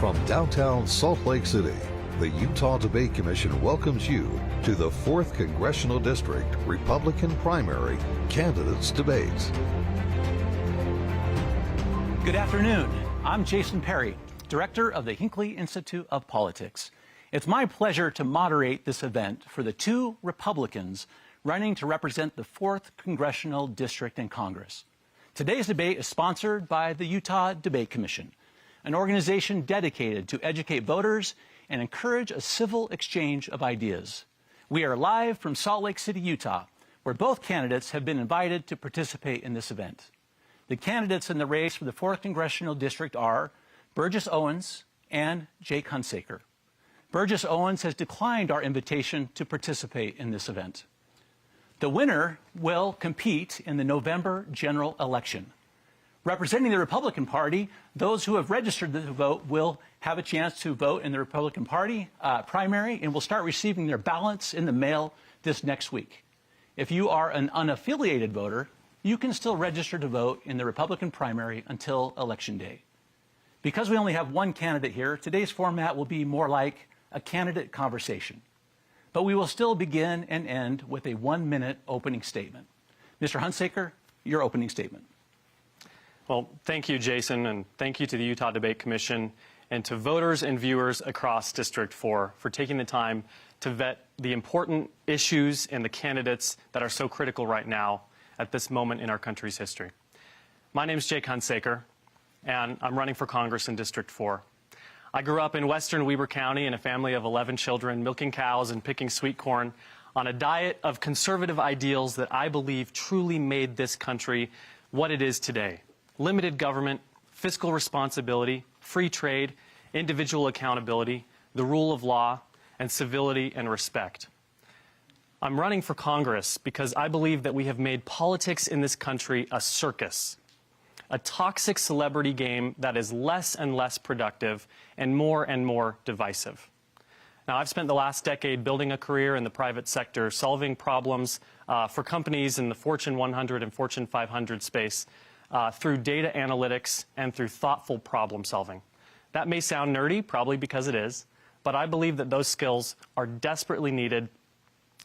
From downtown Salt Lake City, the Utah Debate Commission welcomes you to the 4th Congressional District Republican Primary Candidates Debates. Good afternoon. I'm Jason Perry, Director of the Hinckley Institute of Politics. It's my pleasure to moderate this event for the two Republicans running to represent the 4th Congressional District in Congress. Today's debate is sponsored by the Utah Debate Commission, an organization dedicated to educate voters and encourage a civil exchange of ideas. We are live from Salt Lake City, Utah, where both candidates have been invited to participate in this event. The candidates in the race for the 4th Congressional District are Burgess Owens and Jake Hunsaker. Burgess Owens has declined our invitation to participate in this event. The winner will compete in the November general election. Representing the Republican Party, those who have registered to vote will have a chance to vote in the Republican Party primary and will start receiving their ballots in the mail this next week. If you are an unaffiliated voter, you can still register to vote in the Republican primary until Election Day. Because we only have one candidate here, today's format will be more like a candidate conversation. But we will still begin and end with a 1-minute opening statement. Mr. Hunsaker, your opening statement. Well, thank you, Jason, and thank you to the Utah Debate Commission and to voters and viewers across District 4 for taking the time to vet the important issues and the candidates that are so critical right now at this moment in our country's history. My name is Jake Hunsaker, and I'm running for Congress in District 4. I grew up in western Weber County in a family of 11 children, milking cows and picking sweet corn on a diet of conservative ideals that I believe truly made this country what it is today. Limited government, fiscal responsibility, free trade, individual accountability, the rule of law, and civility and respect. I'm running for Congress because I believe that we have made politics in this country a circus, a toxic celebrity game that is less and less productive and more divisive. Now, I've spent the last decade building a career in the private sector, solving problems for companies in the Fortune 100 and Fortune 500 space through data analytics and through thoughtful problem solving. That may sound nerdy, probably because it is, but I believe that those skills are desperately needed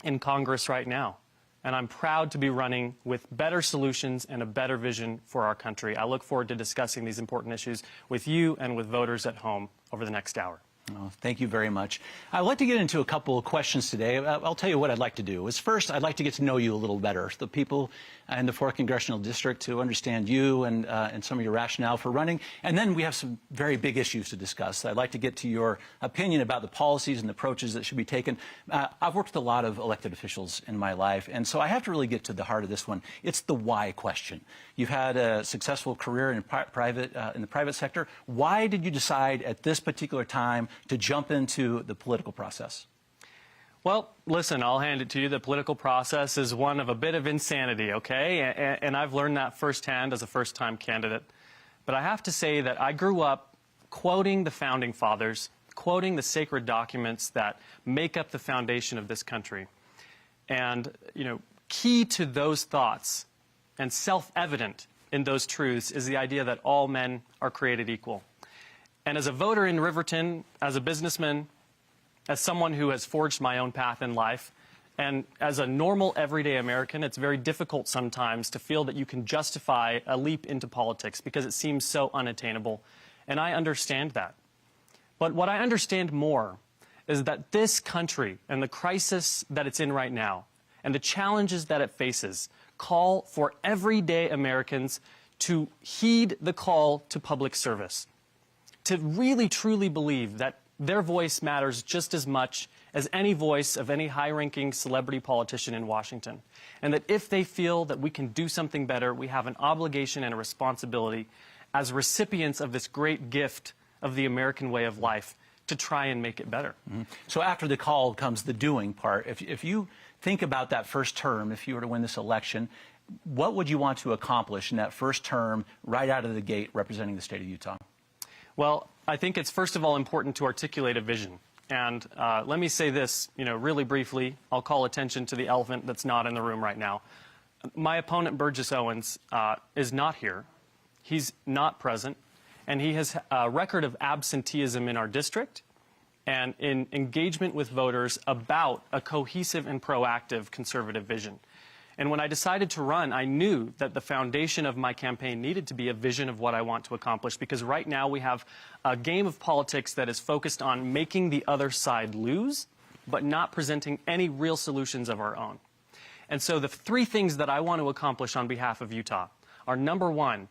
in Congress right now. And I'm proud to be running with better solutions and a better vision for our country. I look forward to discussing these important issues with you and with voters at home over the next hour. Oh, thank you very much. I'd like to get into a couple of questions today. I'll tell you what I'd like to do. First, I'd like to get to know you a little better, the people in the 4th Congressional District, to understand you and some of your rationale for running. And then we have some very big issues to discuss. I'd like to get to your opinion about the policies and approaches that should be taken. I've worked with a lot of elected officials in my life, and so I have to really get to the heart of this one. It's the why question. You've had a successful career in the private sector. Why did you decide at this particular time to jump into the political process? Well, listen, I'll hand it to you. The political process is one of a bit of insanity, okay? And I've learned that firsthand as a first-time candidate. But I have to say that I grew up quoting the Founding Fathers, quoting the sacred documents that make up the foundation of this country. And, you know, key to those thoughts and self-evident in those truths is the idea that all men are created equal. And as a voter in Riverton, as a businessman, as someone who has forged my own path in life, and as a normal, everyday American, it's very difficult sometimes to feel that you can justify a leap into politics because it seems so unattainable. And I understand that. But what I understand more is that this country and the crisis that it's in right now and the challenges that it faces call for everyday Americans to heed the call to public service, to really truly believe that their voice matters just as much as any voice of any high-ranking celebrity politician in Washington. And that if they feel that we can do something better, we have an obligation and a responsibility as recipients of this great gift of the American way of life to try and make it better. Mm-hmm. So after the call comes the doing part. If you think about that first term, if you were to win this election, what would you want to accomplish in that first term right out of the gate representing the state of Utah? Well, I think it's first of all important to articulate a vision. And let me say this, really briefly. I'll call attention to the elephant that's not in the room right now. My opponent, Burgess Owens, is not here. He's not present. and he has a record of absenteeism in our district and in engagement with voters about a cohesive and proactive conservative vision. And when I decided to run, I knew that the foundation of my campaign needed to be a vision of what I want to accomplish, because right now we have a game of politics that is focused on making the other side lose, but not presenting any real solutions of our own. And so the three things that I want to accomplish on behalf of Utah are, number one,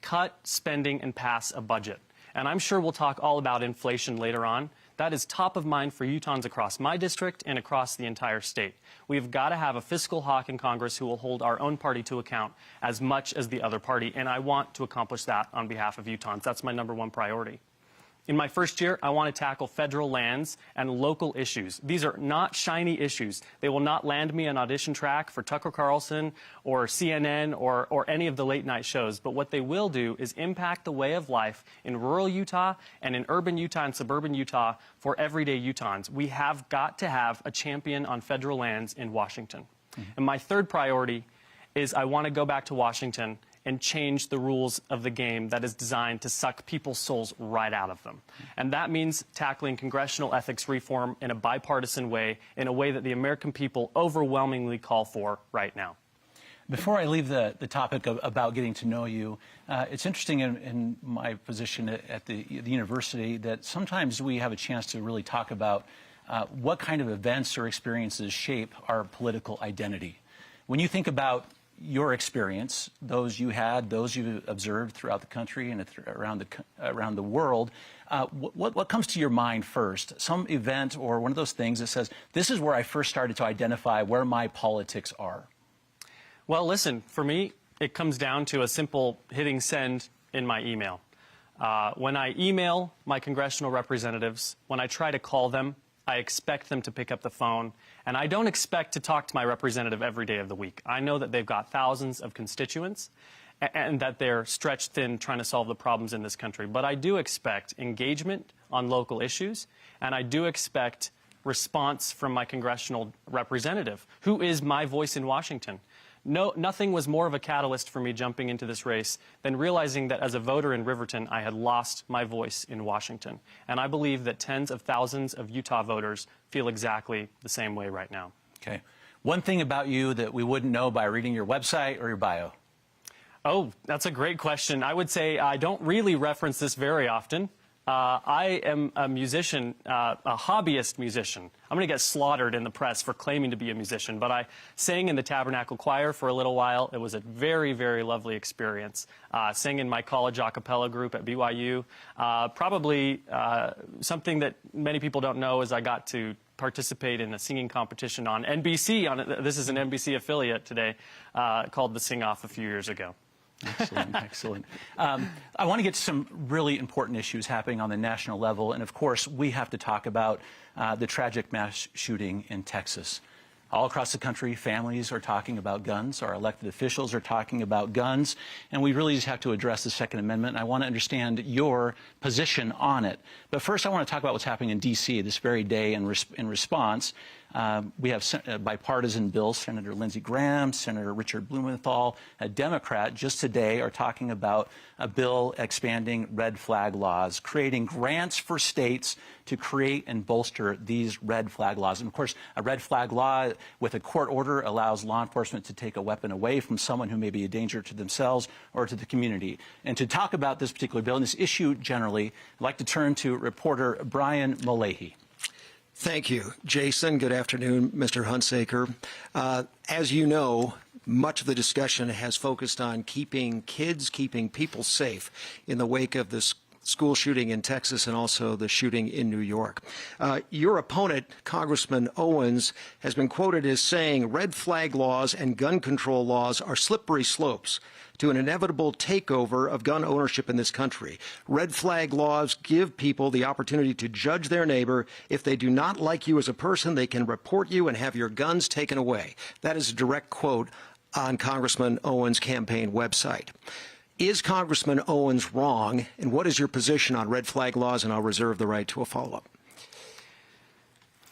cut spending and pass a budget. And I'm sure we'll talk all about inflation later on. That is top of mind for Utahns across my district and across the entire state. We've got to have a fiscal hawk in Congress who will hold our own party to account as much as the other party, and I want to accomplish that on behalf of Utahns. That's my number one priority. In my first year, I want to tackle federal lands and local issues. These are not shiny issues. They will not land me an audition track for Tucker Carlson or CNN or any of the late night shows. But what they will do is impact the way of life in rural Utah and in urban Utah and suburban Utah for everyday Utahns. We have got to have a champion on federal lands in Washington. And my third priority is I want to go back to Washington and change the rules of the game that is designed to suck people's souls right out of them. And that means tackling congressional ethics reform in a bipartisan way, in a way that the American people overwhelmingly call for right now. Before I leave the topic about getting to know you, it's interesting in my position at the university that sometimes we have a chance to really talk about what kind of events or experiences shape our political identity. When you think about your experience, those you had, those you observed throughout the country and around the world, what comes to your mind first? Some event or one of those things that says, this is where I first started to identify where my politics are? Well, listen, for me, it comes down to a simple hitting send in my email. When I email my congressional representatives, when I try to call them, I expect them to pick up the phone, and I don't expect to talk to my representative every day of the week. I know that they've got thousands of constituents and that they're stretched thin trying to solve the problems in this country. But I do expect engagement on local issues, and I do expect response from my congressional representative, who is my voice in Washington. Nothing was more of a catalyst for me jumping into this race than realizing that as a voter in Riverton, I had lost my voice in Washington. And I believe that tens of thousands of Utah voters feel exactly the same way right now. Okay. One thing about you that we wouldn't know by reading your website or your bio? Oh, that's a great question. I would say I don't really reference this very often. I am a musician, a hobbyist musician. I'm going to get slaughtered in the press for claiming to be a musician, but I sang in the Tabernacle Choir for a little while. It was a very, very lovely experience. Sang in my college a cappella group at BYU. Probably something that many people don't know is I got to participate in a singing competition on NBC. This is an NBC affiliate today, called The Sing Off a few years ago. Excellent, excellent. I want to get to some really important issues happening on the national level, and of course, we have to talk about the tragic mass shooting in Texas. All across the country, families are talking about guns. Our elected officials are talking about guns. And we really just have to address the Second Amendment. I want to understand your position on it. But first, I want to talk about what's happening in D.C. this very day in response. We have bipartisan bills. Senator Lindsey Graham, Senator Richard Blumenthal, a Democrat, just today are talking about a bill expanding red flag laws, creating grants for states to create and bolster these red flag laws. And of course, a red flag law with a court order allows law enforcement to take a weapon away from someone who may be a danger to themselves or to the community. And to talk about this particular bill and this issue generally, I'd like to turn to reporter Brian Mullehy. Thank you, Jason. Good afternoon, Mr. Hunsaker. As you know, much of the discussion has focused on keeping people safe in the wake of this school shooting in Texas and also the shooting in New York. Your opponent, Congressman Owens, has been quoted as saying red flag laws and gun control laws are slippery slopes to an inevitable takeover of gun ownership in this country. Red flag laws give people the opportunity to judge their neighbor. If they do not like you as a person, they can report you and have your guns taken away. That is a direct quote on Congressman Owens' campaign website. Is Congressman Owens wrong, and what is your position on red flag laws? And I'll reserve the right to a follow-up.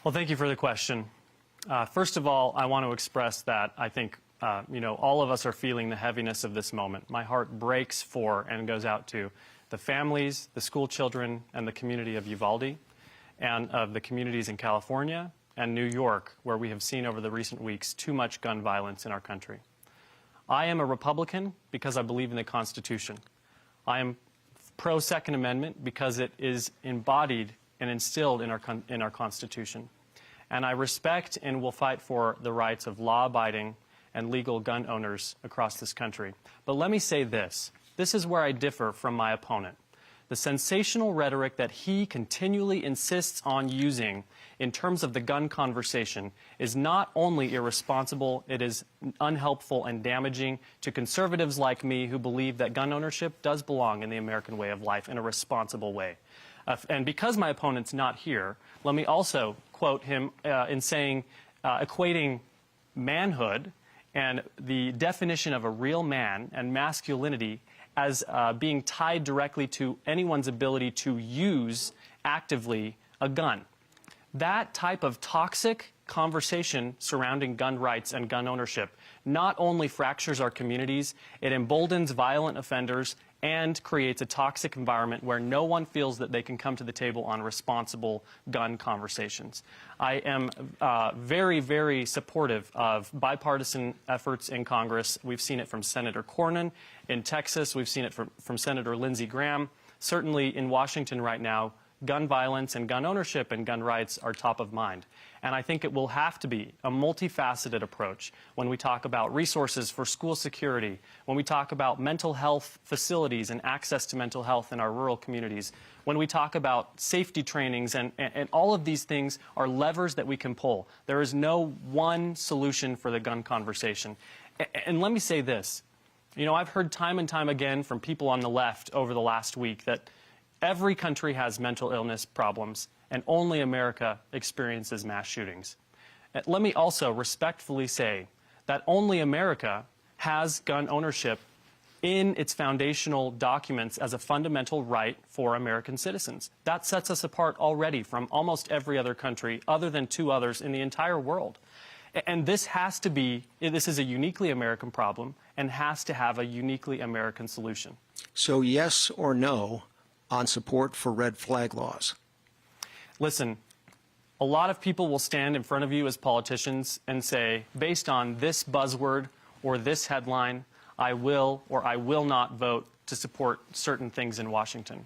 Well, thank you for the question. First of all, I want to express that I think all of us are feeling the heaviness of this moment. My heart breaks for and goes out to the families, the school children, and the community of Uvalde, and of the communities in California and New York, where we have seen over the recent weeks too much gun violence in our country. I am a Republican because I believe in the Constitution. I am pro-Second Amendment because it is embodied and instilled in our Constitution. And I respect and will fight for the rights of law-abiding and legal gun owners across this country. But let me say this. This is where I differ from my opponent. The sensational rhetoric that he continually insists on using in terms of the gun conversation is not only irresponsible, it is unhelpful and damaging to conservatives like me who believe that gun ownership does belong in the American way of life in a responsible way. And because my opponent's not here, let me also quote him in saying, equating manhood and the definition of a real man and masculinity as being tied directly to anyone's ability to use actively a gun. That type of toxic conversation surrounding gun rights and gun ownership not only fractures our communities, it emboldens violent offenders and creates a toxic environment where no one feels that they can come to the table on responsible gun conversations. I am very, very supportive of bipartisan efforts in Congress. We've seen it from Senator Cornyn in Texas. We've seen it from Senator Lindsey Graham. Certainly in Washington right now, gun violence and gun ownership and gun rights are top of mind. And I think it will have to be a multifaceted approach when we talk about resources for school security, when we talk about mental health facilities and access to mental health in our rural communities, when we talk about safety trainings, and all of these things are levers that we can pull. There is no one solution for the gun conversation. And let me say this. You know, I've heard time and time again from people on the left over the last week that every country has mental illness problems, and only America experiences mass shootings. Let me also respectfully say that only America has gun ownership in its foundational documents as a fundamental right for American citizens. That sets us apart already from almost every other country, other than 2 others in the entire world. And this is a uniquely American problem and has to have a uniquely American solution. So yes or no on support for red flag laws? Listen, a lot of people will stand in front of you as politicians and say, based on this buzzword or this headline, I will or I will not vote to support certain things in Washington.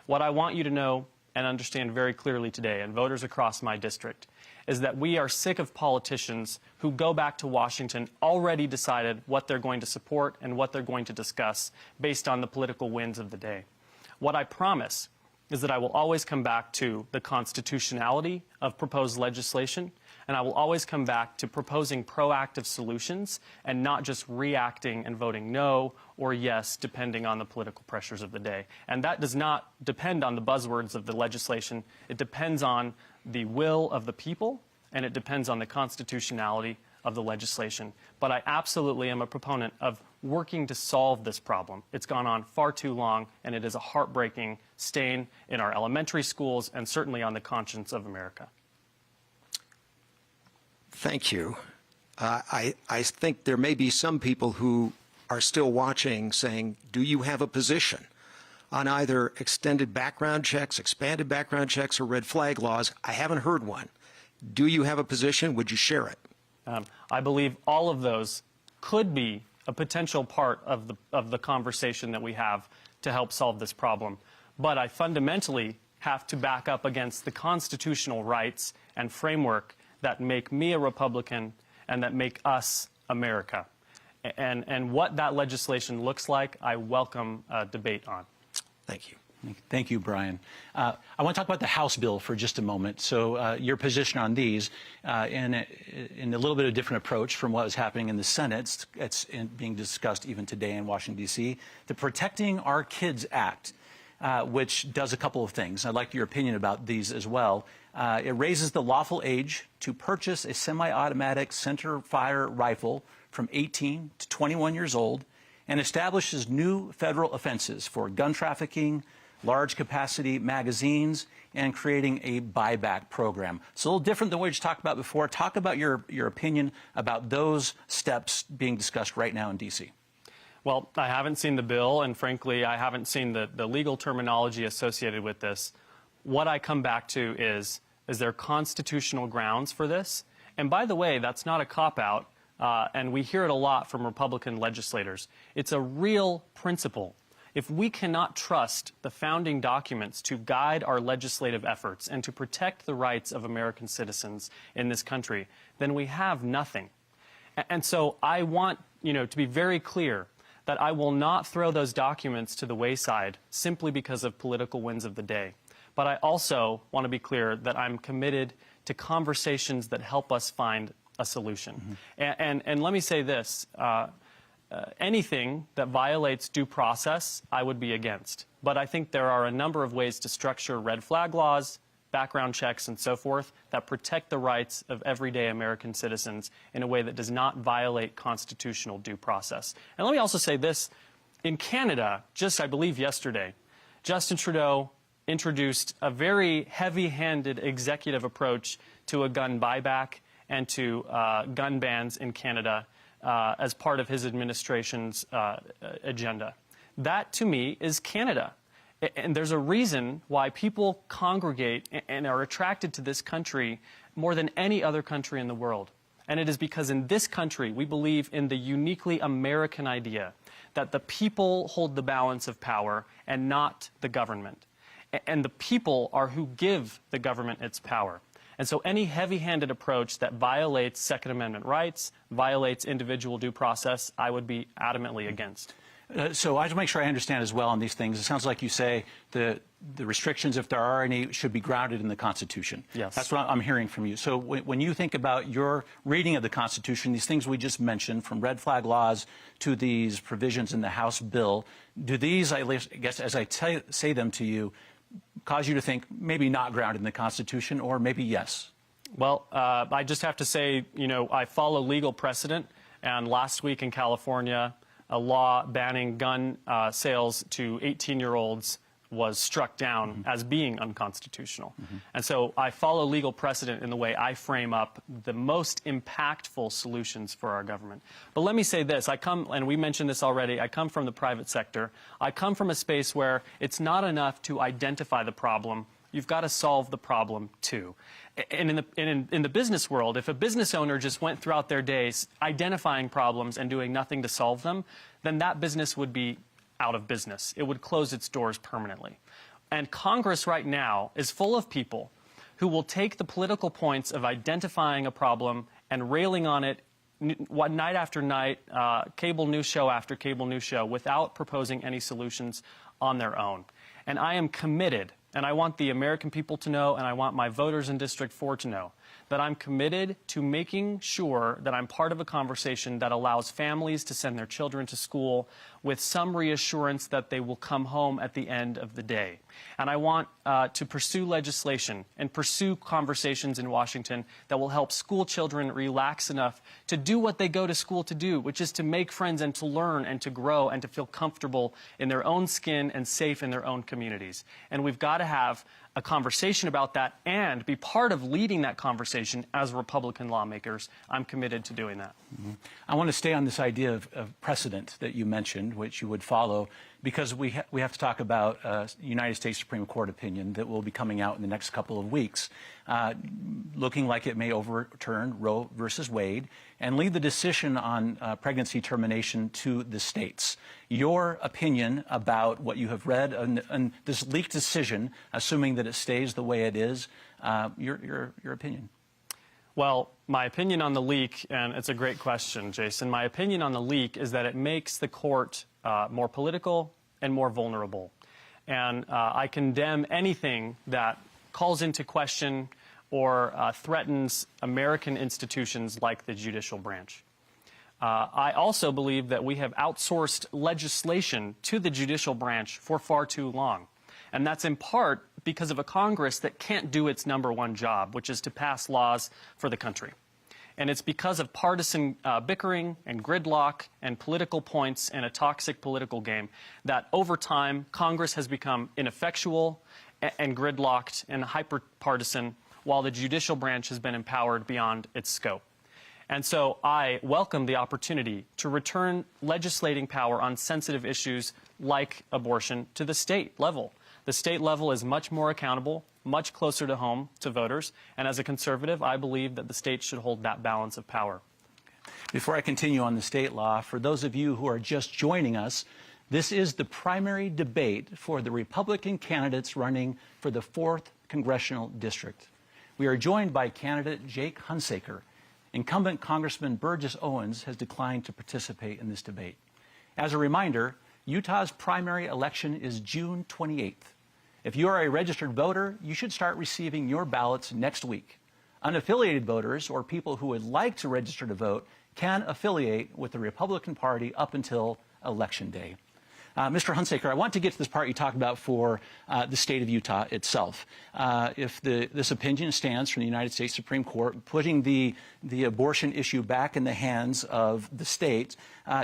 What I want you to know and understand very clearly today, and voters across my district, is that we are sick of politicians who go back to Washington already decided what they're going to support and what they're going to discuss based on the political winds of the day. What I promise is that I will always come back to the constitutionality of proposed legislation, and I will always come back to proposing proactive solutions and not just reacting and voting no or yes, depending on the political pressures of the day. And that does not depend on the buzzwords of the legislation. It depends on the will of the people, and it depends on the constitutionality of the legislation. But I absolutely am a proponent of working to solve this problem. It's gone on far too long, and it is a heartbreaking stain in our elementary schools and certainly on the conscience of America. Thank you. I think there may be some people who are still watching saying, do you have a position on either extended background checks, expanded background checks, or red flag laws? I haven't heard one. Do you have a position? Would you share it? I believe all of those could be a potential part of the conversation that we have to help solve this problem. But I fundamentally have to back up against the constitutional rights and framework that make me a Republican and that make us America. And what that legislation looks like, I welcome a debate on. Thank you. Thank you, Brian. I want to talk about the House bill for just a moment. So your position on these in a little bit of a different approach from what was happening in the Senate. It's being discussed even today in Washington, D.C. The Protecting Our Kids Act, which does a couple of things. I'd like your opinion about these as well. It raises the lawful age to purchase a semi-automatic center-fire rifle from 18 to 21 years old and establishes new federal offenses for gun trafficking, large capacity magazines, and creating a buyback program. It's a little different than what we just talked about before. Talk about your opinion about those steps being discussed right now in D.C. Well, I haven't seen the bill, and frankly, I haven't seen the legal terminology associated with this. What I come back to is there constitutional grounds for this? And by the way, that's not a cop-out, and we hear it a lot from Republican legislators. It's a real principle. If we cannot trust the founding documents to guide our legislative efforts and to protect the rights of American citizens in this country, then we have nothing. And so I want, to be very clear that I will not throw those documents to the wayside simply because of political winds of the day. But I also want to be clear that I'm committed to conversations that help us find a solution. Mm-hmm. And let me say this, anything that violates due process, I would be against. But I think there are a number of ways to structure red flag laws, background checks, and so forth that protect the rights of everyday American citizens in a way that does not violate constitutional due process. And let me also say this. In Canada, just I believe yesterday, Justin Trudeau introduced a very heavy-handed executive approach to a gun buyback and to gun bans in Canada as part of his administration's agenda. That, to me, is Canada. And there's a reason why people congregate and are attracted to this country more than any other country in the world. And it is because in this country, we believe in the uniquely American idea that the people hold the balance of power and not the government. And the people are who give the government its power. And so any heavy-handed approach that violates Second Amendment rights, violates individual due process, I would be adamantly against. So I have to make sure I understand as well on these things. It sounds like you say the restrictions, if there are any, should be grounded in the Constitution. Yes. That's what I'm hearing from you. So when you think about your reading of the Constitution, these things we just mentioned, from red flag laws to these provisions in the House bill, do these, I guess, as I say them to you, cause you to think maybe not grounded in the Constitution, or maybe yes? Well, I just have to say, I follow legal precedent, and last week in California, a law banning gun sales to 18-year-olds was struck down as being unconstitutional. And so I follow legal precedent in the way I frame up the most impactful solutions for our government. But let me say this, and we mentioned this already, I come from the private sector. I come from a space where it's not enough to identify the problem, you've got to solve the problem too. And in the business world, if a business owner just went throughout their days identifying problems and doing nothing to solve them, then that business would be out of business. It would close its doors permanently. And Congress right now is full of people who will take the political points of identifying a problem and railing on it night after night, cable news show after cable news show, without proposing any solutions on their own. And I am committed, and I want the American people to know, and I want my voters in District 4 to know, that I'm committed to making sure that I'm part of a conversation that allows families to send their children to school with some reassurance that they will come home at the end of the day. And I want to pursue legislation and pursue conversations in Washington that will help school children relax enough to do what they go to school to do, which is to make friends and to learn and to grow and to feel comfortable in their own skin and safe in their own communities. And we've got to have a conversation about that and be part of leading that conversation as Republican lawmakers. I'm committed to doing that. I want to stay on this idea of precedent that you mentioned, which you would follow, because we have to talk about United States Supreme Court opinion that will be coming out in the next couple of weeks, looking like it may overturn Roe versus Wade and leave the decision on pregnancy termination to the states. Your opinion about what you have read and this leaked decision, assuming that it stays the way it is, your opinion. Well, my opinion on the leak, and it's a great question, Jason, my opinion on the leak is that it makes the court more political and more vulnerable. And I condemn anything that calls into question or threatens American institutions like the judicial branch. I also believe that we have outsourced legislation to the judicial branch for far too long. And that's in part because of a Congress that can't do its #1 job, which is to pass laws for the country. And it's because of partisan bickering and gridlock and political points and a toxic political game that over time Congress has become ineffectual and gridlocked and hyper-partisan, while the judicial branch has been empowered beyond its scope. And so I welcome the opportunity to return legislating power on sensitive issues like abortion to the state level. The state level is much more accountable, much closer to home to voters, and as a conservative, I believe that the state should hold that balance of power. Before I continue on the state law, for those of you who are just joining us, this is the primary debate for the Republican candidates running for the 4th Congressional District. We are joined by candidate Jake Hunsaker. Incumbent Congressman Burgess Owens has declined to participate in this debate. As a reminder, Utah's primary election is June 28th. If you are a registered voter, you should start receiving your ballots next week. Unaffiliated voters or people who would like to register to vote can affiliate with the Republican Party up until Election Day. Mr. Hunsaker, I want to get to this part you talked about for the state of Utah itself. If this opinion stands from the United States Supreme Court, putting the abortion issue back in the hands of the state,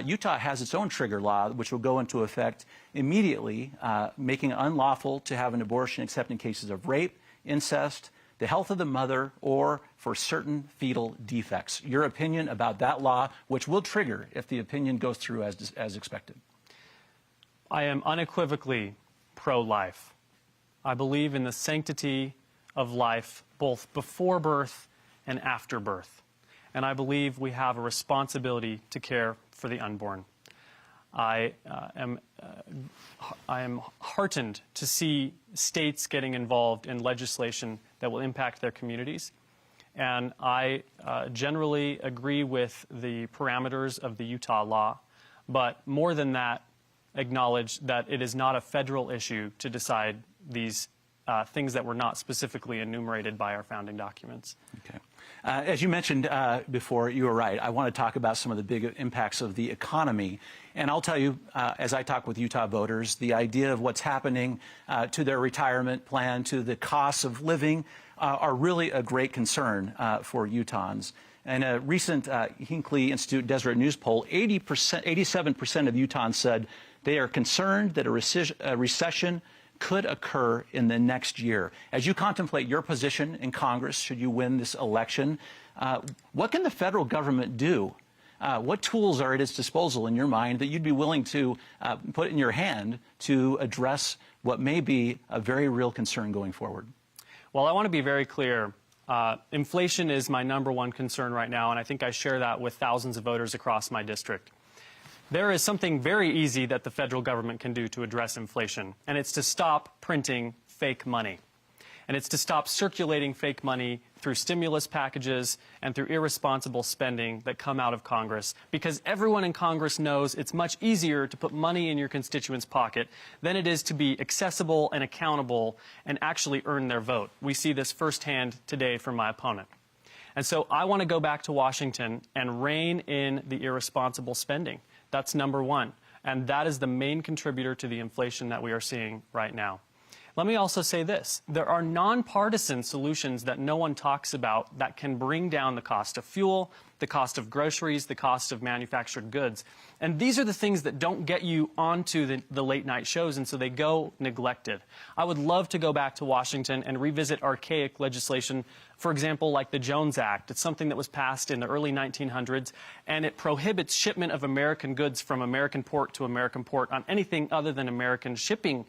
Utah has its own trigger law, which will go into effect immediately, making it unlawful to have an abortion except in cases of rape, incest, the health of the mother, or for certain fetal defects. Your opinion about that law, which will trigger if the opinion goes through as expected. I am unequivocally pro-life. I believe in the sanctity of life, both before birth and after birth. And I believe we have a responsibility to care for the unborn. I am heartened to see states getting involved in legislation that will impact their communities. And I generally agree with the parameters of the Utah law. But more than that, acknowledge that it is not a federal issue to decide these things that were not specifically enumerated by our founding documents. Okay. As you mentioned before, you were right. I want to talk about some of the big impacts of the economy. And I'll tell you, as I talk with Utah voters, the idea of what's happening to their retirement plan, to the costs of living, are really a great concern for Utahns. In a recent Hinckley Institute Deseret News poll, 87% of Utahns said they are concerned that a recession could occur in the next year. As you contemplate your position in Congress, should you win this election, what can the federal government do? What tools are at its disposal in your mind that you'd be willing to put in your hand to address what may be a very real concern going forward? Well, I want to be very clear. Inflation is my #1 concern right now, and I think I share that with thousands of voters across my district. There is something very easy that the federal government can do to address inflation, and it's to stop printing fake money. And it's to stop circulating fake money through stimulus packages and through irresponsible spending that come out of Congress, because everyone in Congress knows it's much easier to put money in your constituents' pocket than it is to be accessible and accountable and actually earn their vote. We see this firsthand today from my opponent. And so I want to go back to Washington and rein in the irresponsible spending. That's #1. And that is the main contributor to the inflation that we are seeing right now. Let me also say this. There are nonpartisan solutions that no one talks about that can bring down the cost of fuel, the cost of groceries, the cost of manufactured goods. And these are the things that don't get you onto the late night shows, and so they go neglected. I would love to go back to Washington and revisit archaic legislation, for example, like the Jones Act. It's something that was passed in the early 1900s, and it prohibits shipment of American goods from American port to American port on anything other than American shipping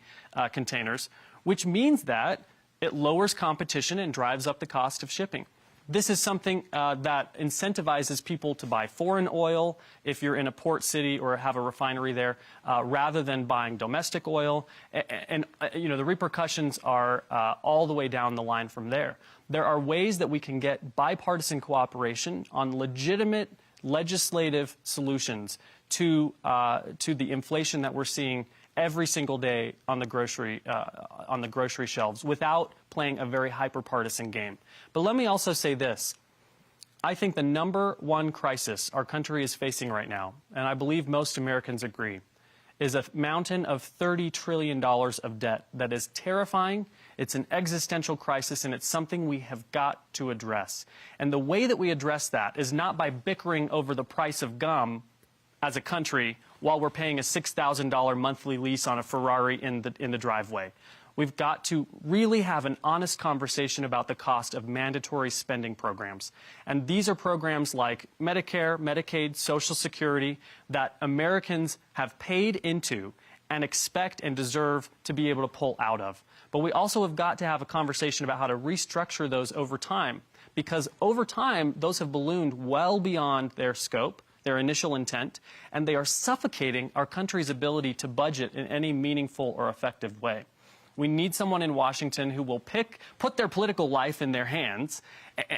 containers, which means that it lowers competition and drives up the cost of shipping. This is something that incentivizes people to buy foreign oil if you're in a port city or have a refinery there, rather than buying domestic oil. And you know, the repercussions are all the way down the line from there. There are ways that we can get bipartisan cooperation on legitimate legislative solutions to the inflation that we're seeing every single day on the grocery shelves without playing a very hyper-partisan game. But let me also say this. I think the #1 crisis our country is facing right now, and I believe most Americans agree, is a mountain of $30 trillion of debt that is terrifying. It's an existential crisis, and it's something we have got to address. And the way that we address that is not by bickering over the price of gum as a country while we're paying a $6,000 monthly lease on a Ferrari in the driveway. We've got to really have an honest conversation about the cost of mandatory spending programs. And these are programs like Medicare, Medicaid, Social Security that Americans have paid into and expect and deserve to be able to pull out of. But we also have got to have a conversation about how to restructure those over time, because over time, those have ballooned well beyond their scope, their initial intent, and they are suffocating our country's ability to budget in any meaningful or effective way. We need someone in Washington who will put their political life in their hands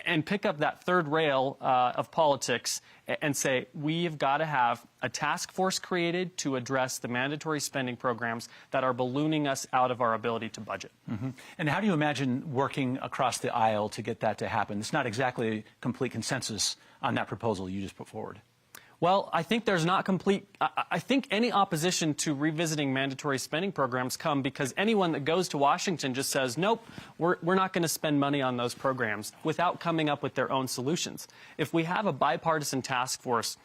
and pick up that third rail of politics and say, we've got to have a task force created to address the mandatory spending programs that are ballooning us out of our ability to budget. Mm-hmm. And how do you imagine working across the aisle to get that to happen? It's not exactly a complete consensus on that proposal you just put forward. Well, I think there's not complete. I think any opposition to revisiting mandatory spending programs come because anyone that goes to Washington just says, nope, we're not going to spend money on those programs without coming up with their own solutions. If we have a bipartisan task force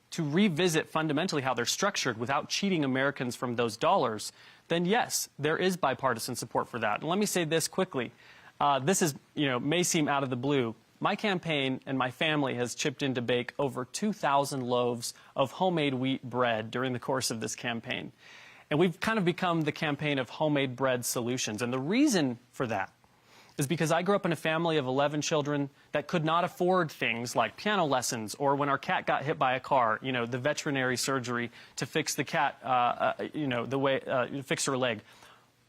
to revisit fundamentally how they're structured without cheating Americans from those dollars, then yes, there is bipartisan support for that. And let me say this quickly. This is, may seem out of the blue. My campaign and my family has chipped in to bake over 2,000 loaves of homemade wheat bread during the course of this campaign. And we've kind of become the campaign of homemade bread solutions. And the reason for that is because I grew up in a family of 11 children that could not afford things like piano lessons or when our cat got hit by a car, the veterinary surgery to fix the cat, fix her leg.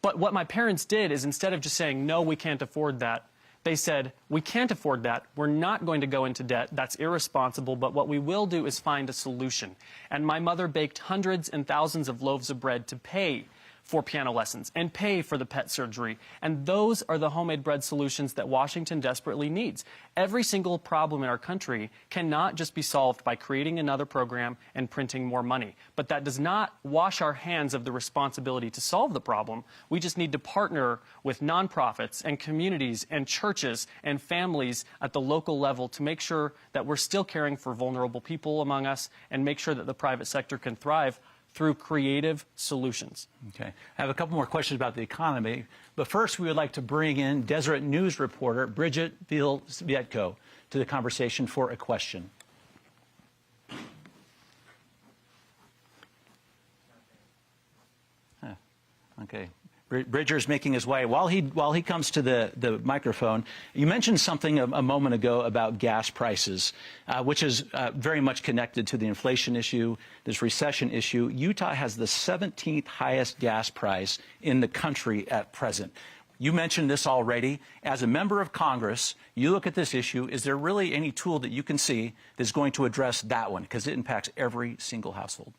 But what my parents did is instead of just saying, no, we can't afford that, they said, we can't afford that. We're not going to go into debt. That's irresponsible. But what we will do is find a solution. And my mother baked hundreds and thousands of loaves of bread to pay for piano lessons and pay for the pet surgery. And those are the homemade bread solutions that Washington desperately needs. Every single problem in our country cannot just be solved by creating another program and printing more money. But that does not wash our hands of the responsibility to solve the problem. We just need to partner with nonprofits and communities and churches and families at the local level to make sure that we're still caring for vulnerable people among us and make sure that the private sector can thrive through creative solutions. Okay. I have a couple more questions about the economy, but first we would like to bring in Deseret News reporter Bridget Vietko to the conversation for a question. Okay. Bridger's making his way. While he comes to the microphone, you mentioned something a moment ago about gas prices, which is very much connected to the inflation issue, this recession issue. Utah has the 17th highest gas price in the country at present. You mentioned this already. As a member of Congress, you look at this issue. Is there really any tool that you can see that's going to address that one? Because it impacts every single household.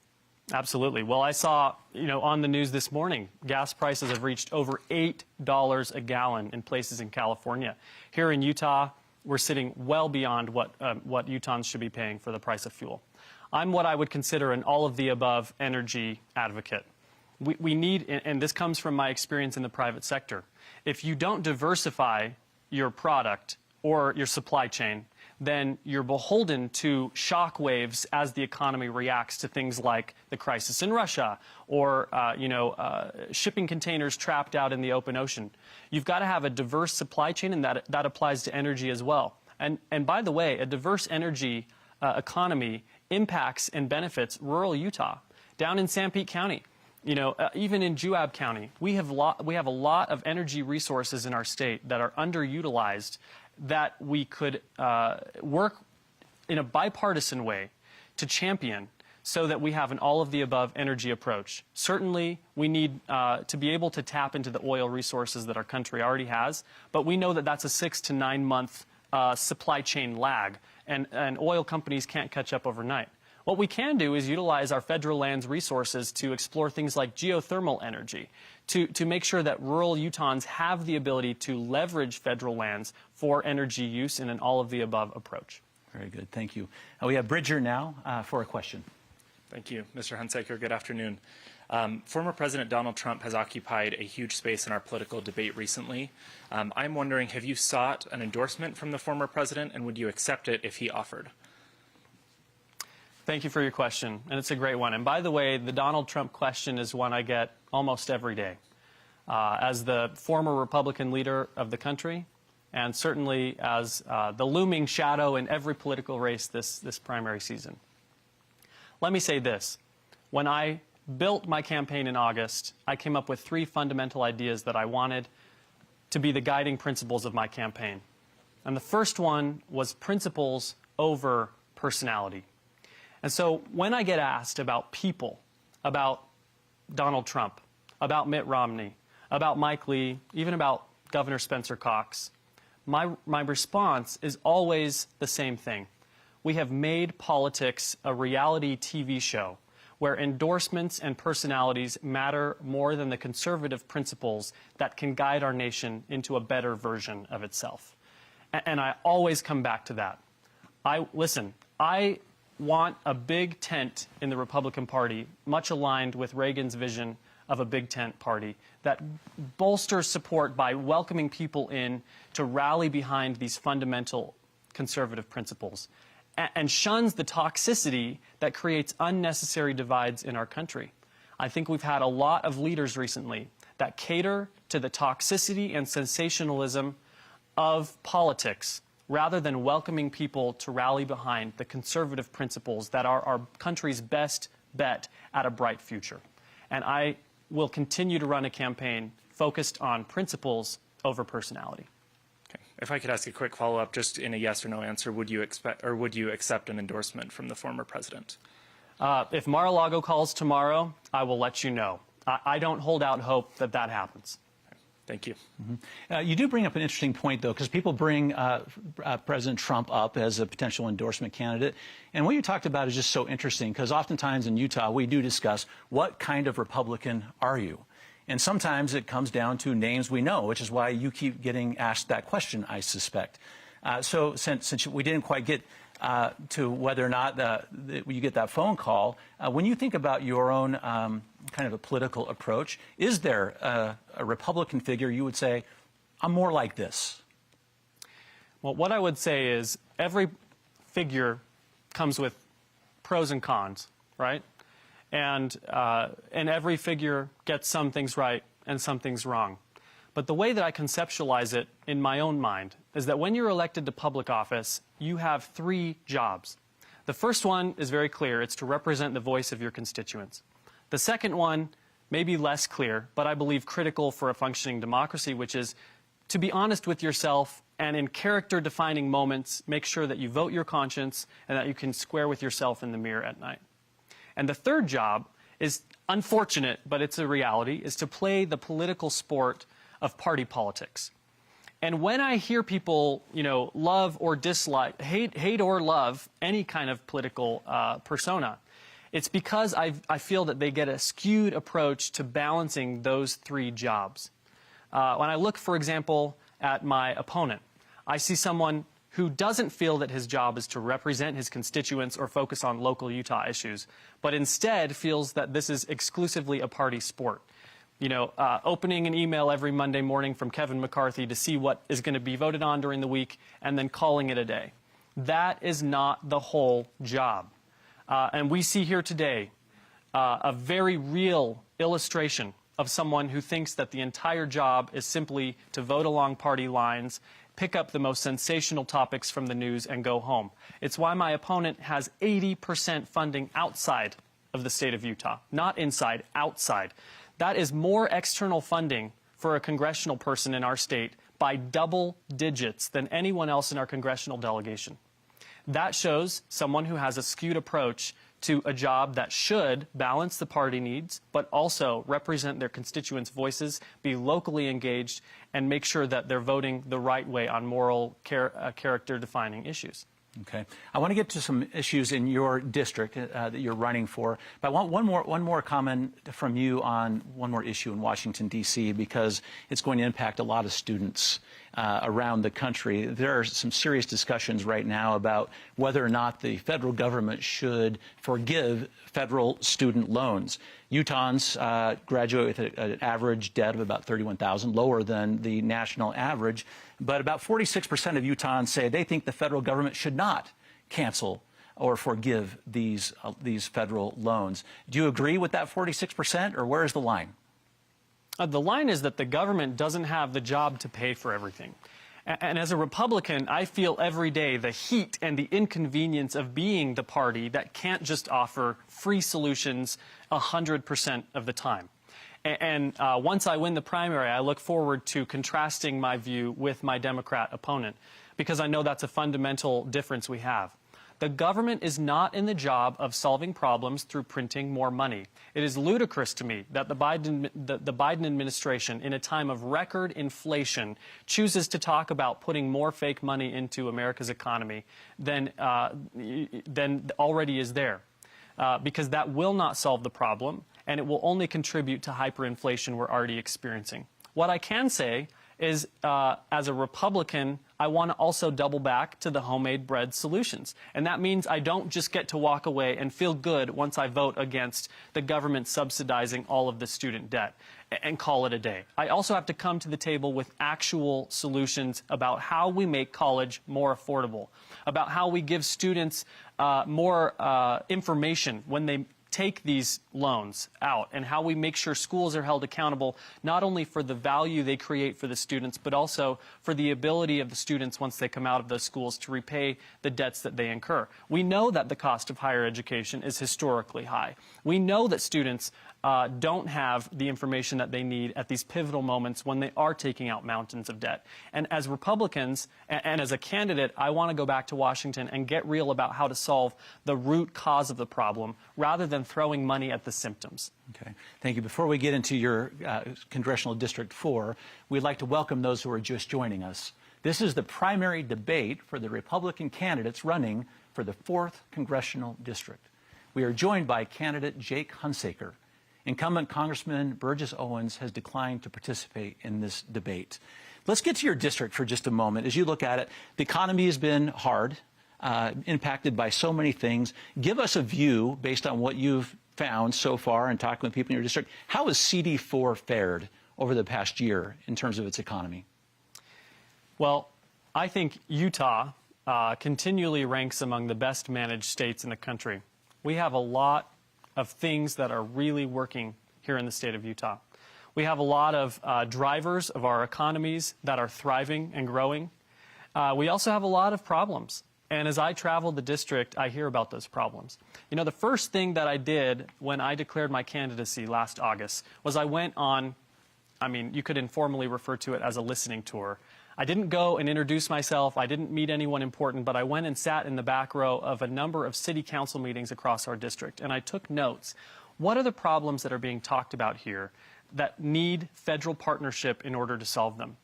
Absolutely. Well, I saw, on the news this morning, gas prices have reached over $8 a gallon in places in California. Here in Utah, we're sitting well beyond what Utahns should be paying for the price of fuel. I'm what I would consider an all-of-the-above energy advocate. We need, and this comes from my experience in the private sector, if you don't diversify your product or your supply chain, then you're beholden to shock waves as the economy reacts to things like the crisis in Russia or, shipping containers trapped out in the open ocean. You've got to have a diverse supply chain, and that applies to energy as well. And by the way, a diverse energy economy impacts and benefits rural Utah. Down in Sanpete County, even in Juab County, we have a lot of energy resources in our state that are underutilized that we could work in a bipartisan way to champion so that we have an all-of-the-above energy approach. Certainly, we need to be able to tap into the oil resources that our country already has, but we know that that's a 6 to 9 month supply chain lag, and oil companies can't catch up overnight. What we can do is utilize our federal lands resources to explore things like geothermal energy, to make sure that rural Utahns have the ability to leverage federal lands for energy use in an all-of-the-above approach. Very good. Thank you. We have Bridger now for a question. Thank you, Mr. Hunsaker. Good afternoon. Former President Donald Trump has occupied a huge space in our political debate recently. I'm wondering, have you sought an endorsement from the former president, and would you accept it if he offered? Thank you for your question, and it's a great one. And by the way, the Donald Trump question is one I get almost every day. as the former Republican leader of the country, and certainly as the looming shadow in every political race this primary season. Let me say this. When I built my campaign in August, I came up with 3 fundamental ideas that I wanted to be the guiding principles of my campaign. And the first one was principles over personality. And so when I get asked about people, about Donald Trump, about Mitt Romney, about Mike Lee, even about Governor Spencer Cox, my response is always the same thing. We have made politics a reality TV show where endorsements and personalities matter more than the conservative principles that can guide our nation into a better version of itself. And I always come back to that. I want a big tent in the Republican Party, much aligned with Reagan's vision of a big tent party that bolsters support by welcoming people in to rally behind these fundamental conservative principles and shuns the toxicity that creates unnecessary divides in our country. I think we've had a lot of leaders recently that cater to the toxicity and sensationalism of politics rather than welcoming people to rally behind the conservative principles that are our country's best bet at a bright future. And I will continue to run a campaign focused on principles over personality. Okay. If I could ask a quick follow-up, just in a yes or no answer, would you accept an endorsement from the former president? If Mar-a-Lago calls tomorrow, I will let you know. I don't hold out hope that that happens. Thank you. Mm-hmm. You do bring up an interesting point, though, because people bring President Trump up as a potential endorsement candidate. And what you talked about is just so interesting, because oftentimes in Utah, we do discuss what kind of Republican are you? And sometimes it comes down to names we know, which is why you keep getting asked that question, I suspect. So since we didn't quite get to whether or not you get that phone call, when you think about your own kind of a political approach, is there a Republican figure you would say, I'm more like this? Well, what I would say is every figure comes with pros and cons, right? And every figure gets some things right and some things wrong. But the way that I conceptualize it in my own mind is that when you're elected to public office, you have 3 jobs. The first one is very clear. It's to represent the voice of your constituents. The second one may be less clear, but I believe critical for a functioning democracy, which is to be honest with yourself and in character-defining moments, make sure that you vote your conscience and that you can square with yourself in the mirror at night. And the third job is unfortunate, but it's a reality, is to play the political sport of party politics. And when I hear people, love or dislike, hate or love any kind of political persona, it's because I feel that they get a skewed approach to balancing those 3 jobs. When I look, for example, at my opponent, I see someone who doesn't feel that his job is to represent his constituents or focus on local Utah issues, but instead feels that this is exclusively a party sport. Opening an email every Monday morning from Kevin McCarthy to see what is going to be voted on during the week and then calling it a day. That is not the whole job. And we see here today a very real illustration of someone who thinks that the entire job is simply to vote along party lines, pick up the most sensational topics from the news, and go home. It's why my opponent has 80% funding outside of the state of Utah, not inside, outside. That is more external funding for a congressional person in our state by double digits than anyone else in our congressional delegation. That shows someone who has a skewed approach to a job that should balance the party needs, but also represent their constituents' voices, be locally engaged, and make sure that they're voting the right way on moral character-defining issues. Okay. I want to get to some issues in your district that you're running for, but I want one more comment from you on one more issue in Washington, D.C., because it's going to impact a lot of students around the country. There are some serious discussions right now about whether or not the federal government should forgive federal student loans. Utahns graduate with an average debt of about $31,000, lower than the national average. But about 46% of Utahns say they think the federal government should not cancel or forgive these federal loans. Do you agree with that 46%, or where is the line? The line is that the government doesn't have the job to pay for everything. And as a Republican, I feel every day the heat and the inconvenience of being the party that can't just offer free solutions 100% of the time. And once I win the primary, I look forward to contrasting my view with my Democrat opponent, because I know that's a fundamental difference we have. The government is not in the job of solving problems through printing more money. It is ludicrous to me that the Biden administration, in a time of record inflation, chooses to talk about putting more fake money into America's economy than already is there, because that will not solve the problem, and it will only contribute to hyperinflation we're already experiencing. What I can say is, as a Republican, I want to also double back to the homemade bread solutions. And that means I don't just get to walk away and feel good once I vote against the government subsidizing all of the student debt and call it a day. I also have to come to the table with actual solutions about how we make college more affordable, about how we give students more information when they take these loans out, and how we make sure schools are held accountable not only for the value they create for the students, but also for the ability of the students once they come out of those schools to repay the debts that they incur. We know that the cost of higher education is historically high. We know that students don't have the information that they need at these pivotal moments when they are taking out mountains of debt. And as Republicans, and as a candidate, I want to go back to Washington and get real about how to solve the root cause of the problem rather than throwing money at the symptoms. Okay. Thank you. Before we get into your Congressional District 4, we'd like to welcome those who are just joining us. This is the primary debate for the Republican candidates running for the 4th Congressional District. We are joined by candidate Jake Hunsaker. Incumbent Congressman Burgess Owens has declined to participate in this debate. Let's get to your district for just a moment. As you look at it, the economy has been hard, impacted by so many things. Give us a view based on what you've found so far and talking with people in your district. How has CD4 fared over the past year in terms of its economy? Well, I think Utah continually ranks among the best managed states in the country. We have a lot of things that are really working here in the state of Utah. We have a lot of drivers of our economies that are thriving and growing. We also have a lot of problems. And as I travel the district, I hear about those problems. You know, the first thing that I did when I declared my candidacy last August was I went on, I mean, you could informally refer to it as a listening tour. I didn't go and introduce myself. I didn't meet anyone important, but I went and sat in the back row of a number of city council meetings across our district, and I took notes. What are the problems that are being talked about here that need federal partnership in order to solve them?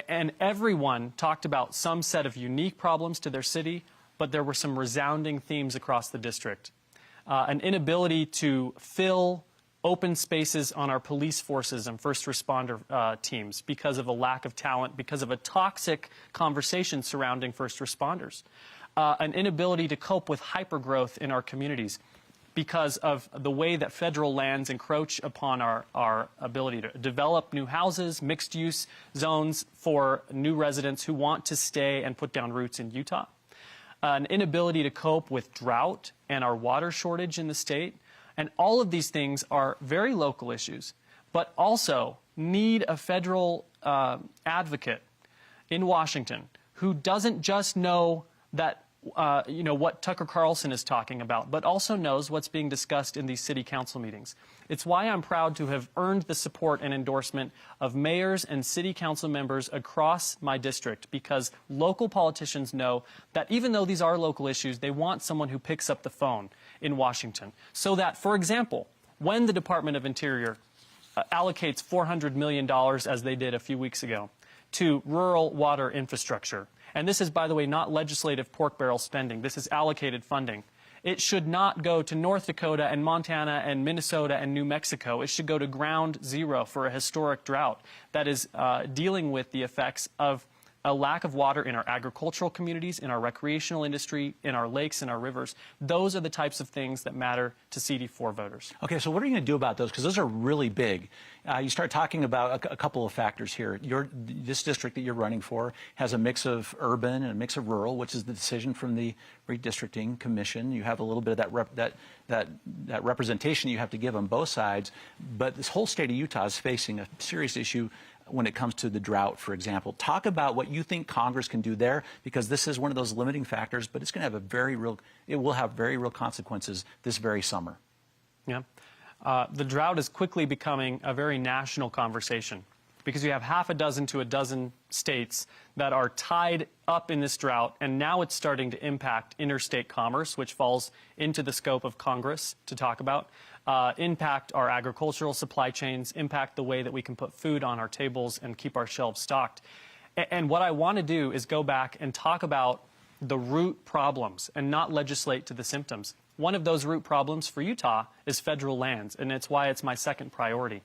And everyone talked about some set of unique problems to their city, but there were some resounding themes across the district. An inability to fill open spaces on our police forces and first responder teams because of a lack of talent, because of a toxic conversation surrounding first responders. An inability to cope with hypergrowth in our communities because of the way that federal lands encroach upon our ability to develop new houses, mixed-use zones for new residents who want to stay and put down roots in Utah. An inability to cope with drought and our water shortage in the state. And all of these things are very local issues, but also need a federal advocate in Washington who doesn't just know that, what Tucker Carlson is talking about, but also knows what's being discussed in these city council meetings. It's why I'm proud to have earned the support and endorsement of mayors and city council members across my district, because local politicians know that even though these are local issues, they want someone who picks up the phone in Washington. So that, for example, when the Department of Interior allocates $400 million, as they did a few weeks ago, to rural water infrastructure, and this is, by the way, not legislative pork barrel spending, this is allocated funding, it should not go to North Dakota and Montana and Minnesota and New Mexico. It should go to ground zero for a historic drought that is dealing with the effects of a lack of water in our agricultural communities, in our recreational industry, in our lakes, in our rivers. Those are the types of things that matter to CD4 voters. Okay, so what are you going to do about those? Because those are really big. You start talking about a couple of factors here. This district that you're running for has a mix of urban and a mix of rural, which is the decision from the redistricting commission. You have a little bit of that representation you have to give on both sides. But this whole state of Utah is facing a serious issue when it comes to the drought, for example. Talk about what you think Congress can do there, because this is one of those limiting factors, but it's going to have it will have very real consequences this very summer. Yeah. The drought is quickly becoming a very national conversation, because you have half a dozen to a dozen states that are tied up in this drought, and now it's starting to impact interstate commerce, which falls into the scope of Congress to talk about, impact our agricultural supply chains, impact the way that we can put food on our tables and keep our shelves stocked. And what I want to do is go back and talk about the root problems and not legislate to the symptoms. One of those root problems for Utah is federal lands, and it's why it's my second priority.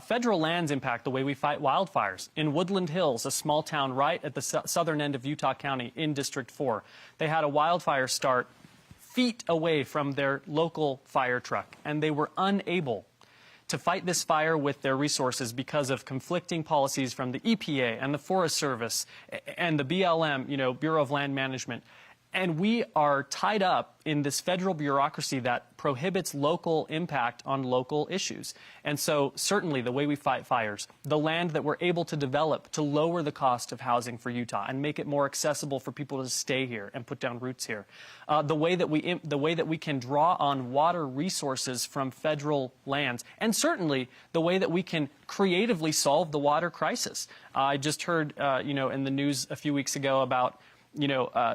Federal lands impact the way we fight wildfires. In Woodland Hills, a small town right at the southern end of Utah County in District 4, they had a wildfire start feet away from their local fire truck, and they were unable to fight this fire with their resources because of conflicting policies from the EPA and the Forest Service and the BLM, Bureau of Land Management. And we are tied up in this federal bureaucracy that prohibits local impact on local issues. And so certainly the way we fight fires, the land that we're able to develop to lower the cost of housing for Utah and make it more accessible for people to stay here and put down roots here, the way that we can draw on water resources from federal lands, and certainly the way that we can creatively solve the water crisis. I just heard, in the news a few weeks ago about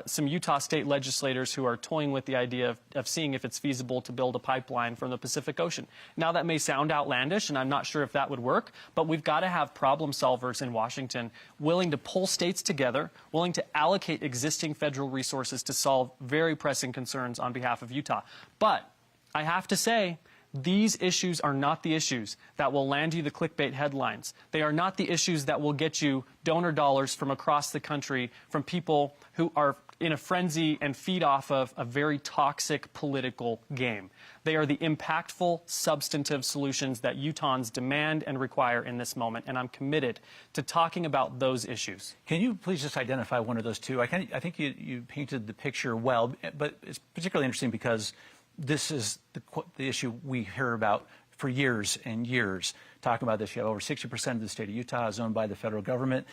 some Utah state legislators who are toying with the idea of seeing if it's feasible to build a pipeline from the Pacific Ocean. Now, that may sound outlandish, and I'm not sure if that would work, but we've got to have problem solvers in Washington willing to pull states together, willing to allocate existing federal resources to solve very pressing concerns on behalf of Utah. But I have to say, these issues are not the issues that will land you the clickbait headlines. They are not the issues that will get you donor dollars from across the country from people who are in a frenzy and feed off of a very toxic political game. They are the impactful, substantive solutions that Utahns demand and require in this moment, and I'm committed to talking about those issues. Can you please just identify one of those two? I think you painted the picture well, but it's particularly interesting because this is the issue we hear about for years and years. Talking about this, you have over 60% of the state of Utah is owned by the federal government.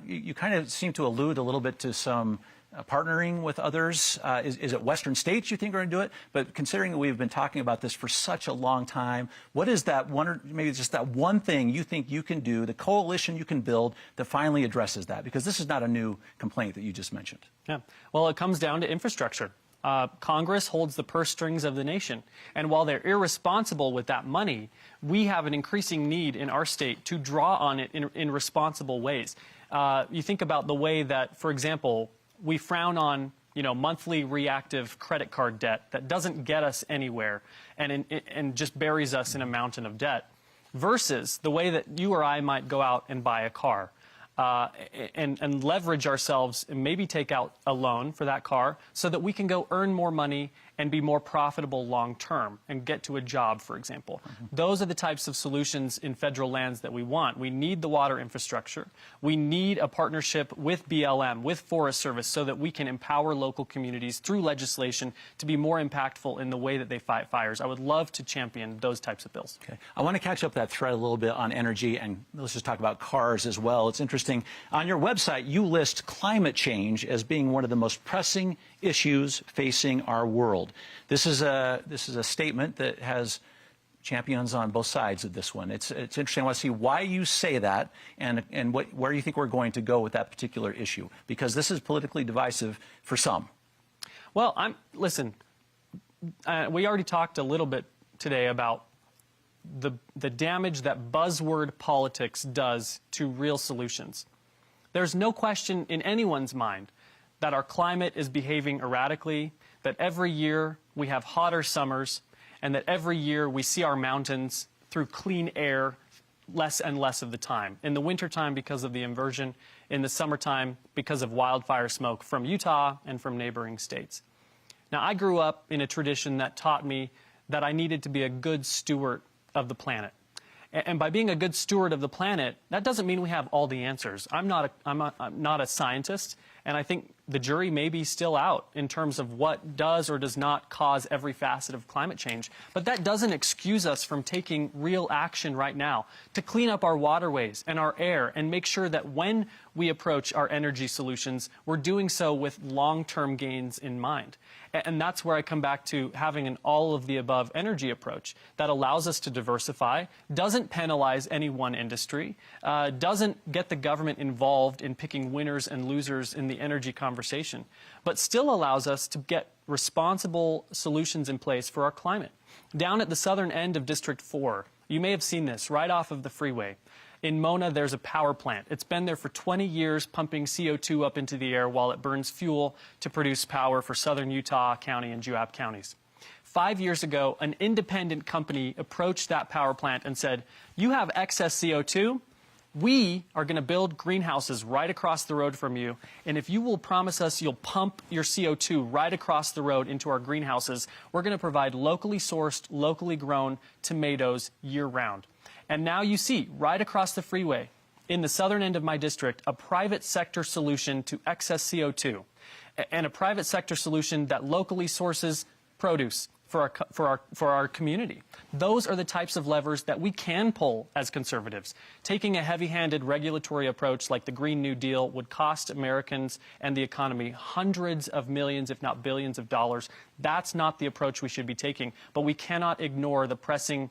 You kind of seem to allude a little bit to some partnering with others. Is it Western states you think are going to do it? But considering that we've been talking about this for such a long time, what is that one, or maybe just that one thing you think you can do, the coalition you can build that finally addresses that? Because this is not a new complaint that you just mentioned. Yeah. Well, it comes down to infrastructure. Congress holds the purse strings of the nation. And while they're irresponsible with that money, we have an increasing need in our state to draw on it in responsible ways. You think about the way that, for example, we frown on monthly reactive credit card debt that doesn't get us anywhere and just buries us in a mountain of debt, versus the way that you or I might go out and buy a car. And leverage ourselves and maybe take out a loan for that car so that we can go earn more money and be more profitable long term and get to a job, for example. Those are the types of solutions in federal lands that we want. We need the water infrastructure. We need a partnership with BLM, with Forest Service, so that we can empower local communities through legislation to be more impactful in the way that they fight fires. I would love to champion those types of bills. Okay. I want to catch up that thread a little bit on energy, and let's just talk about cars as well. It's interesting. On your website, you list climate change as being one of the most pressing issues facing our world. This is a statement that has champions on both sides of this one. It's interesting. I want to see why you say that and where you think we're going to go with that particular issue, because this is politically divisive for some. Well, listen, we already talked a little bit today about the damage that buzzword politics does to real solutions. There's no question in anyone's mind that our climate is behaving erratically, that every year we have hotter summers, and that every year we see our mountains through clean air less and less of the time. In the wintertime because of the inversion, in the summertime because of wildfire smoke from Utah and from neighboring states. Now, I grew up in a tradition that taught me that I needed to be a good steward of the planet. And by being a good steward of the planet, that doesn't mean we have all the answers. I'm not a scientist, and I think the jury may be still out in terms of what does or does not cause every facet of climate change. But that doesn't excuse us from taking real action right now to clean up our waterways and our air and make sure that when we approach our energy solutions, we're doing so with long-term gains in mind. And that's where I come back to having an all-of-the-above energy approach that allows us to diversify, doesn't penalize any one industry, doesn't get the government involved in picking winners and losers in the energy conversation, but still allows us to get responsible solutions in place for our climate. Down at the southern end of District 4, you may have seen this right off of the freeway. In Mona, there's a power plant. It's been there for 20 years, pumping CO2 up into the air while it burns fuel to produce power for southern Utah County and Juab counties. 5 years ago, an independent company approached that power plant and said, "You have excess CO2. We are going to build greenhouses right across the road from you, and if you will promise us you'll pump your CO2 right across the road into our greenhouses, we're going to provide locally sourced, locally grown tomatoes year-round." And now you see, right across the freeway, in the southern end of my district, a private sector solution to excess CO2, and a private sector solution that locally sources produce for our community. Those are the types of levers that we can pull as conservatives. Taking a heavy-handed regulatory approach like the Green New Deal would cost Americans and the economy hundreds of millions, if not billions of dollars. That's not the approach we should be taking, but we cannot ignore the pressing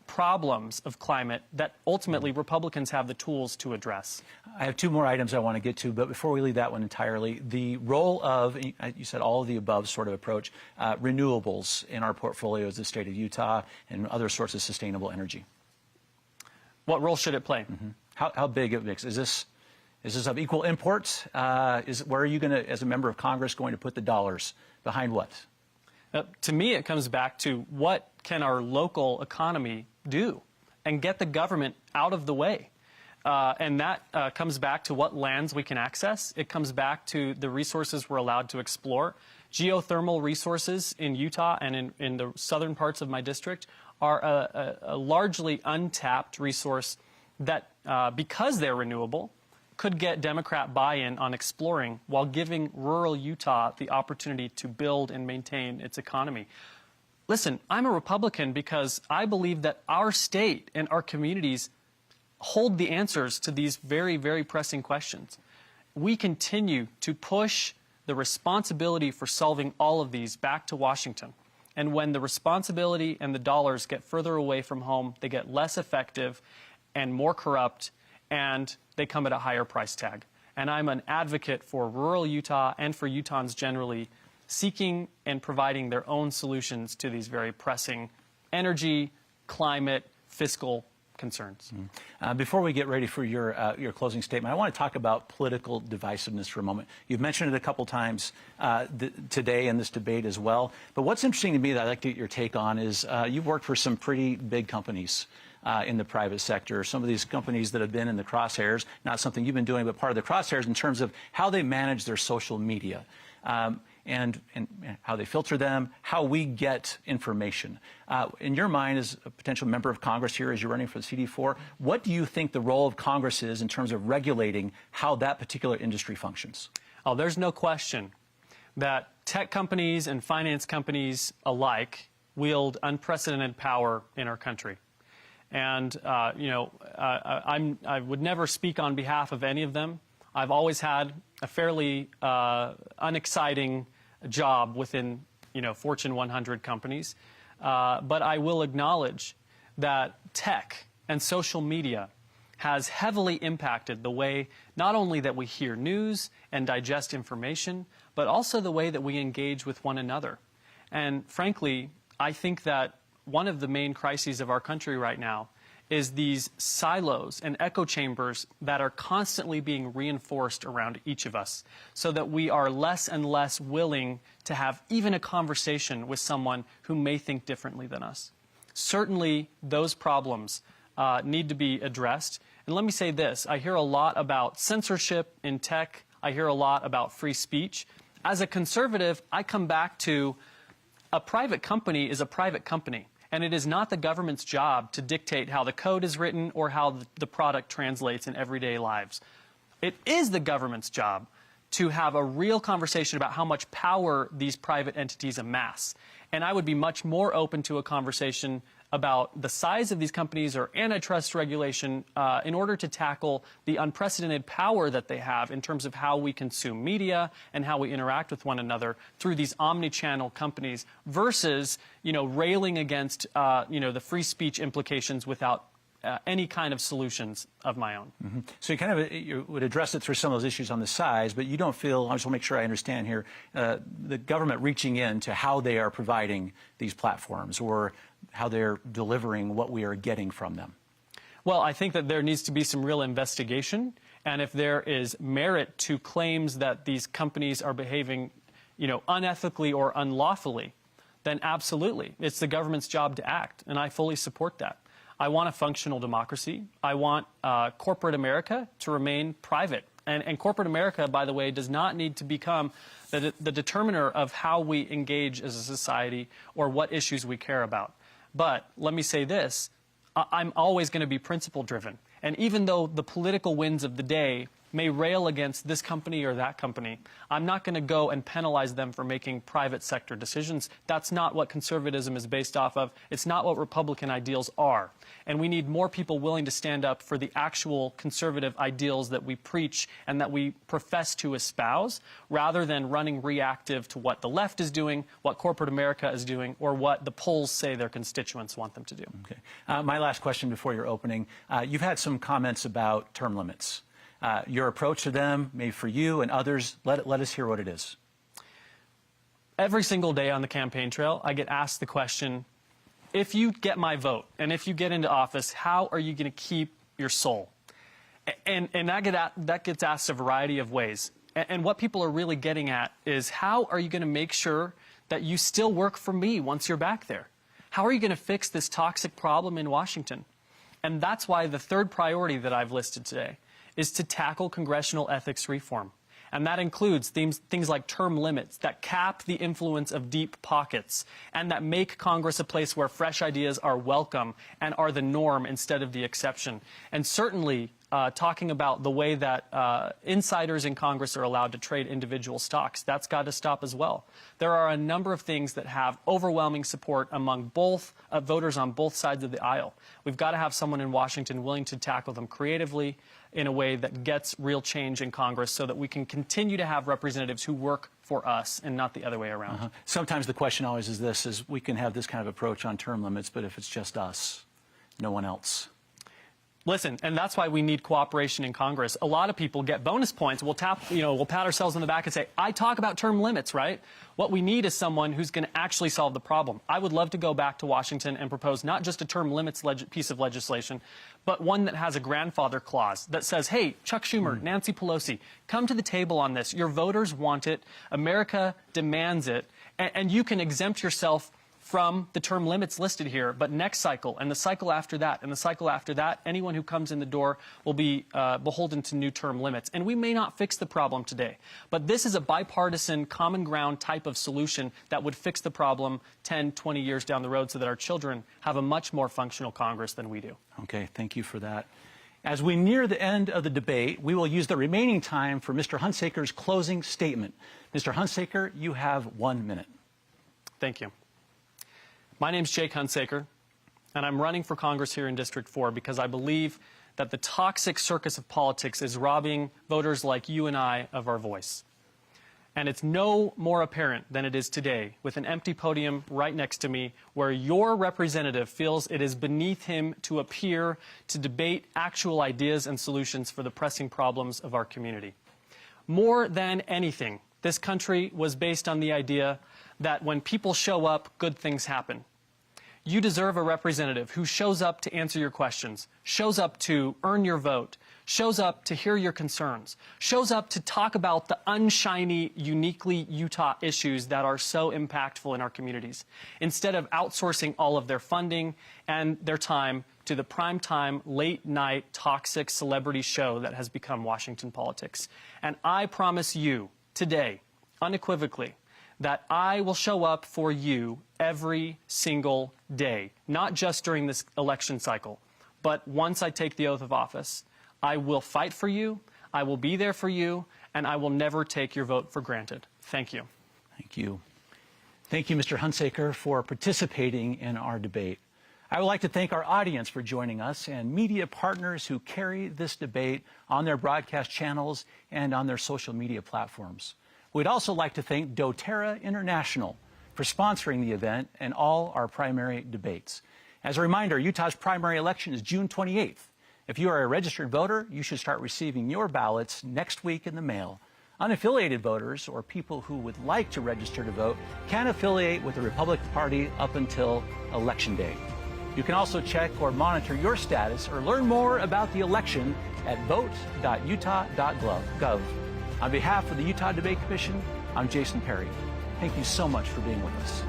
problems of climate that ultimately Republicans have the tools to address. I have two more items I want to get to, but before we leave that one entirely, the role of, you said all of the above sort of approach, renewables in our portfolio as the state of Utah and other sources of sustainable energy. What role should it play? Mm-hmm. How big of a mix? Is this of equal import? Where are you going to, as a member of Congress, going to put the dollars behind what? To me, it comes back to what can our local economy do and get the government out of the way. And that comes back to what lands we can access. It comes back to the resources we're allowed to explore. Geothermal resources in Utah and in the southern parts of my district are a largely untapped resource that, because they're renewable, could get Democrat buy-in on exploring while giving rural Utah the opportunity to build and maintain its economy. Listen, I'm a Republican because I believe that our state and our communities hold the answers to these very, very pressing questions. We continue to push the responsibility for solving all of these back to Washington. And when the responsibility and the dollars get further away from home, they get less effective and more corrupt, and they come at a higher price tag. And I'm an advocate for rural Utah and for Utahns generally seeking and providing their own solutions to these very pressing energy, climate, fiscal concerns. Before we get ready for your closing statement, I want to talk about political divisiveness for a moment. You've mentioned it a couple times today in this debate as well. But what's interesting to me that I'd like to get your take on is you've worked for some pretty big companies in the private sector. Some of these companies that have been in the crosshairs, not something you've been doing, but part of the crosshairs in terms of how they manage their social media. And how they filter them, how we get information. In your mind, as a potential member of Congress here, as you're running for the CD4, what do you think the role of Congress is in terms of regulating how that particular industry functions? Oh, there's no question that tech companies and finance companies alike wield unprecedented power in our country. And, I would never speak on behalf of any of them. I've always had a fairly unexciting job within, Fortune 100 companies. But I will acknowledge that tech and social media has heavily impacted the way not only that we hear news and digest information, but also the way that we engage with one another. And frankly, I think that one of the main crises of our country right now is these silos and echo chambers that are constantly being reinforced around each of us so that we are less and less willing to have even a conversation with someone who may think differently than us. Certainly, those problems need to be addressed. And let me say this, I hear a lot about censorship in tech. I hear a lot about free speech. As a conservative, I come back to a private company is a private company. And it is not the government's job to dictate how the code is written or how the product translates in everyday lives. It is the government's job to have a real conversation about how much power these private entities amass. And I would be much more open to a conversation about the size of these companies or antitrust regulation in order to tackle the unprecedented power that they have in terms of how we consume media and how we interact with one another through these omni-channel companies versus, railing against, the free speech implications without any kind of solutions of my own. Mm-hmm. So you would address it through some of those issues on the size, but you don't feel, I just want to make sure I understand here, the government reaching into how they are providing these platforms or how they're delivering what we are getting from them. Well, I think that there needs to be some real investigation, and if there is merit to claims that these companies are behaving, unethically or unlawfully, then absolutely, it's the government's job to act, and I fully support that. I want a functional democracy. I want corporate America to remain private. And corporate America, by the way, does not need to become the determiner of how we engage as a society or what issues we care about. But let me say this, I'm always going to be principle-driven. And even though the political winds of the day may rail against this company or that company, I'm not going to go and penalize them for making private sector decisions. That's not what conservatism is based off of. It's not what Republican ideals are. And we need more people willing to stand up for the actual conservative ideals that we preach and that we profess to espouse, rather than running reactive to what the left is doing, what corporate America is doing, or what the polls say their constituents want them to do. Okay. My last question before your opening. You've had some comments about term limits. Your approach to them, maybe for you and others, let us hear what it is. Every single day on the campaign trail, I get asked the question, if you get my vote and if you get into office, how are you going to keep your soul? And that gets asked a variety of ways. And what people are really getting at is, how are you going to make sure that you still work for me once you're back there? How are you going to fix this toxic problem in Washington? And that's why the third priority that I've listed today is to tackle congressional ethics reform. And that includes things like term limits that cap the influence of deep pockets and that make Congress a place where fresh ideas are welcome and are the norm instead of the exception. And certainly talking about the way that insiders in Congress are allowed to trade individual stocks. That's got to stop as well. There are a number of things that have overwhelming support among both voters on both sides of the aisle. We've got to have someone in Washington willing to tackle them creatively in a way that gets real change in Congress so that we can continue to have representatives who work for us and not the other way around. Sometimes the question always is this, is we can have this kind of approach on term limits, but if it's just us, no one else. Listen, and that's why we need cooperation in Congress. A lot of people get bonus points. We'll pat ourselves on the back and say, I talk about term limits, right? What we need is someone who's going to actually solve the problem. I would love to go back to Washington and propose not just a term limits piece of legislation, but one that has a grandfather clause that says, hey, Chuck Schumer, Nancy Pelosi, come to the table on this. Your voters want it. America demands it. And you can exempt yourself from the term limits listed here, but next cycle and the cycle after that and the cycle after that, anyone who comes in the door will be beholden to new term limits. And we may not fix the problem today, but this is a bipartisan, common ground type of solution that would fix the problem 10, 20 years down the road so that our children have a much more functional Congress than we do. Okay, thank you for that. As we near the end of the debate, we will use the remaining time for Mr. Hunsaker's closing statement. Mr. Hunsaker, you have 1 minute. Thank you. My name's Jake Hunsaker, and I'm running for Congress here in District 4 because I believe that the toxic circus of politics is robbing voters like you and I of our voice. And it's no more apparent than it is today, with an empty podium right next to me, where your representative feels it is beneath him to appear to debate actual ideas and solutions for the pressing problems of our community. More than anything, this country was based on the idea that when people show up, good things happen. You deserve a representative who shows up to answer your questions, shows up to earn your vote, shows up to hear your concerns, shows up to talk about the unshiny, uniquely Utah issues that are so impactful in our communities, instead of outsourcing all of their funding and their time to the primetime, late-night, toxic celebrity show that has become Washington politics. And I promise you today, unequivocally, that I will show up for you every single day, not just during this election cycle, but once I take the oath of office. I will fight for you, I will be there for you, and I will never take your vote for granted. Thank you. Thank you. Thank you, Mr. Hunsaker, for participating in our debate. I would like to thank our audience for joining us and media partners who carry this debate on their broadcast channels and on their social media platforms. We'd also like to thank doTERRA International for sponsoring the event and all our primary debates. As a reminder, Utah's primary election is June 28th. If you are a registered voter, you should start receiving your ballots next week in the mail. Unaffiliated voters or people who would like to register to vote can affiliate with the Republican Party up until Election Day. You can also check or monitor your status or learn more about the election at vote.utah.gov. On behalf of the Utah Debate Commission, I'm Jason Perry. Thank you so much for being with us.